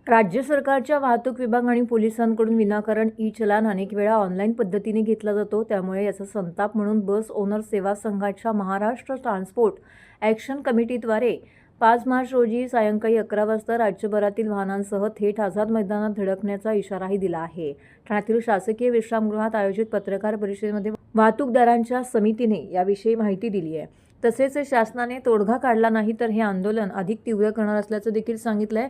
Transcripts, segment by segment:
राज्य सरकारच्या वाहतूक विभाग आणि पोलिसांकडून विनाकारण ई-चलान अनेक वेळा ऑनलाईन पद्धतीने घेतला जातो. त्यामुळे याचा संताप म्हणून बस ओनर सेवा संघाच्या महाराष्ट्र ट्रान्सपोर्ट ॲक्शन कमिटीद्वारे 5 मार्च रोजी सायंकाळी 11 वाजता राज्यभरातील वाहनांसह थेट आझाद मैदानात धडकण्याचा इशाराही दिला आहे. ठाण्यातील शासकीय विश्रामगृहात आयोजित पत्रकार परिषदेमध्ये वाहतूकदारांच्या समितीने याविषयी माहिती दिली आहे. तसेच शासनाने तोडगा काढला नाही तर हे आंदोलन अधिक तीव्र करणार असल्याचं देखील सांगितलंय.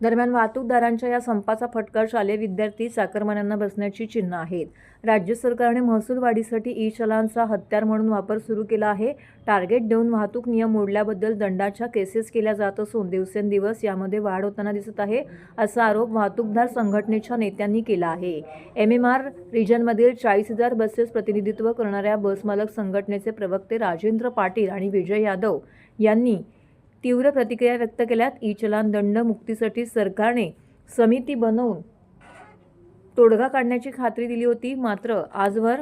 दरम्यान वाहतूकदारांच्या या संपाचा फटका शालेय विद्यार्थी, चाकरमान्यांना बसण्याची चिन्ह आहेत. राज्य सरकारने महसूल वाढीसाठी ई-चलानचा हत्यार म्हणून वापर सुरू केला आहे. टार्गेट देऊन वाहतूक नियम मोडल्याबद्दल दंडाच्या केसेस केल्या जात असून दिवसेंदिवस यामध्ये वाढ होताना दिसत आहे, असा आरोप वाहतूकदार संघटनेच्या नेत्यांनी केला आहे. MMR रिजनमधील 40,000 बसेस प्रतिनिधित्व करणाऱ्या बसमालक संघटनेचे प्रवक्ते राजेंद्र पाटील आणि विजय यादव यांनी तीव्र प्रतिक्रिया व्यक्त केल्यात. ई-चलान दंड मुक्तीसाठी सरकारने समिती बनवून तोडगा काढण्याची खात्री दिली होती, मात्र आजवर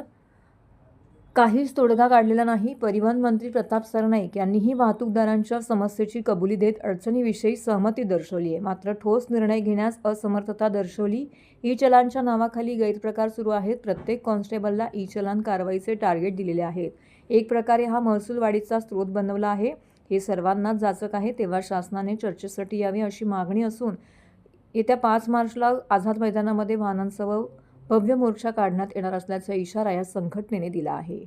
काहीच तोडगा काढलेला नाही. परिवहन मंत्री प्रताप सरनाईक यांनीही वाहतूकदारांच्या समस्येची कबुली देत अडचणीविषयी सहमती दर्शवली आहे, मात्र ठोस निर्णय घेण्यास असमर्थता दर्शवली. ई-चलानच्या नावाखाली गैरप्रकार सुरू आहेत. प्रत्येक कॉन्स्टेबलला ई-चलान कारवाईचे टार्गेट दिलेले आहेत. एक प्रकारे हा महसूल वाढीचा स्रोत बनवला आहे. हे सर्वांनाच जाचक आहे. तेव्हा शासनाने चर्चेसाठी यावे अशी मागणी असून येत्या 5 मार्चला आझाद मैदानामध्ये वाहनांसह भव्य मोर्चा काढण्यात येणार असल्याचा इशारा या संघटनेने दिला आहे.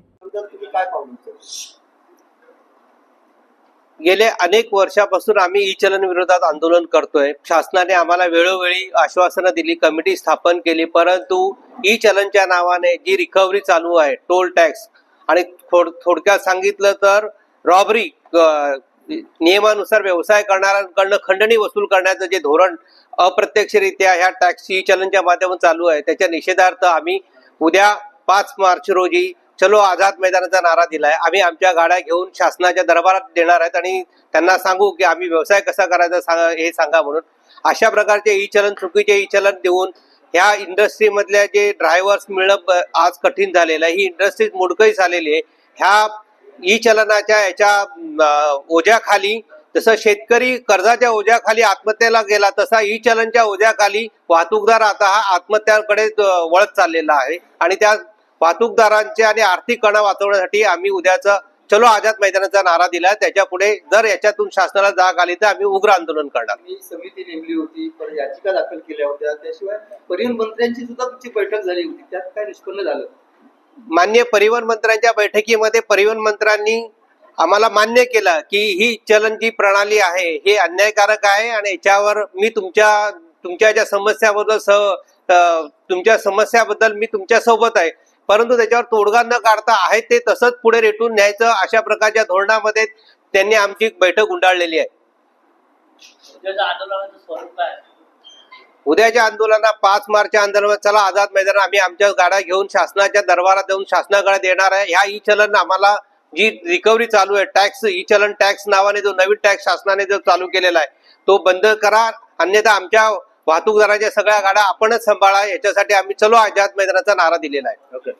गेले अनेक वर्षापासून आम्ही ई-चलन विरोधात आंदोलन करतोय. शासनाने आम्हाला वेळोवेळी आश्वासनं दिली, कमिटी स्थापन केली, परंतु ई-चलनच्या नावाने जी रिकव्हरी चालू आहे, टोल टॅक्स आणि थोडक्यात सांगितलं तर रॉबरी, नियमानुसार व्यवसाय करणाऱ्यांकडनं खंडणी वसूल करण्याचं जे धोरण अप्रत्यक्षरित्या ह्या टॅक्स ई-चलनच्या माध्यमातून चालू आहे, त्याच्या निषेधार्थ आम्ही उद्या 5 मार्च रोजी चलो आझाद मैदानाचा नारा दिलाय. आम्ही आमच्या गाड्या घेऊन शासनाच्या दरबारात देणार आहेत आणि त्यांना सांगू की आम्ही व्यवसाय कसा करायचा हे सांगा म्हणून. अशा प्रकारचे ई-चलन, चुकीचे ई-चलन देऊन ह्या इंडस्ट्री मधल्या जे ड्रायव्हर्स मिळणं आज कठीण झालेलं आहे. ही इंडस्ट्री मोडकळीस आलेली आहे. ह्या ई-चलनाच्या याच्या ओझ्याखाली जसं शेतकरी कर्जाच्या ओझ्याखाली आत्महत्येला गेला, तसा ई-चलनच्या ओझ्याखाली वाहतूकदार आता हा आत्महत्याकडे वळत चाललेला आहे. आणि त्या वाहतूकदारांचे आणि आर्थिक कणा वाचवण्यासाठी आम्ही उद्याचा चलो आझाद मैदानाचा नारा दिला. त्याच्या पुढे जर याच्यातून शासनाला जाग आली तर आम्ही उग्र आंदोलन करणार. ही समिती नेमली होती, पण याचिका दाखल केल्या होत्या, त्याशिवाय परिवहन मंत्र्यांची सुद्धा तुमची बैठक झाली होती, त्यात काय निष्पन्न झालं? माननीय परिवहन मंत्र्यांच्या बैठकीमध्ये परिवहन मंत्र्यांनी आम्हाला मान्य केलं की ही चलन जी प्रणाली आहे हे अन्यायकारक आहे आणि याच्यावर मी तुमच्या ज्या समस्याबद्दल मी तुमच्या सोबत आहे, परंतु त्याच्यावर तोडगा न काढता आहे ते तसंच पुढे रेटून न्यायचं, अशा प्रकारच्या धोरणामध्ये त्यांनी आमची बैठक गुंडाळलेली आहे. उद्याच्या आंदोलनात 5 मार्चच्या आंदोलनात चला आझाद मैदान आम्ही आमच्या गाड्या घेऊन शासनाच्या दरबारात जाऊन शासनाकडे देणार आहे. ह्या ई-चलन आम्हाला जी रिकव्हरी चालू आहे, टॅक्स ई-चलन टॅक्स नावाने जो नवीन टॅक्स शासनाने जो चालू केलेला आहे तो बंद करा, अन्यथा आमच्या वाहतूकदारांच्या सगळ्या गाड्या आपणच सांभाळा. याच्यासाठी आम्ही चलो आझाद मैदानाचा नारा दिलेला आहे. ओके.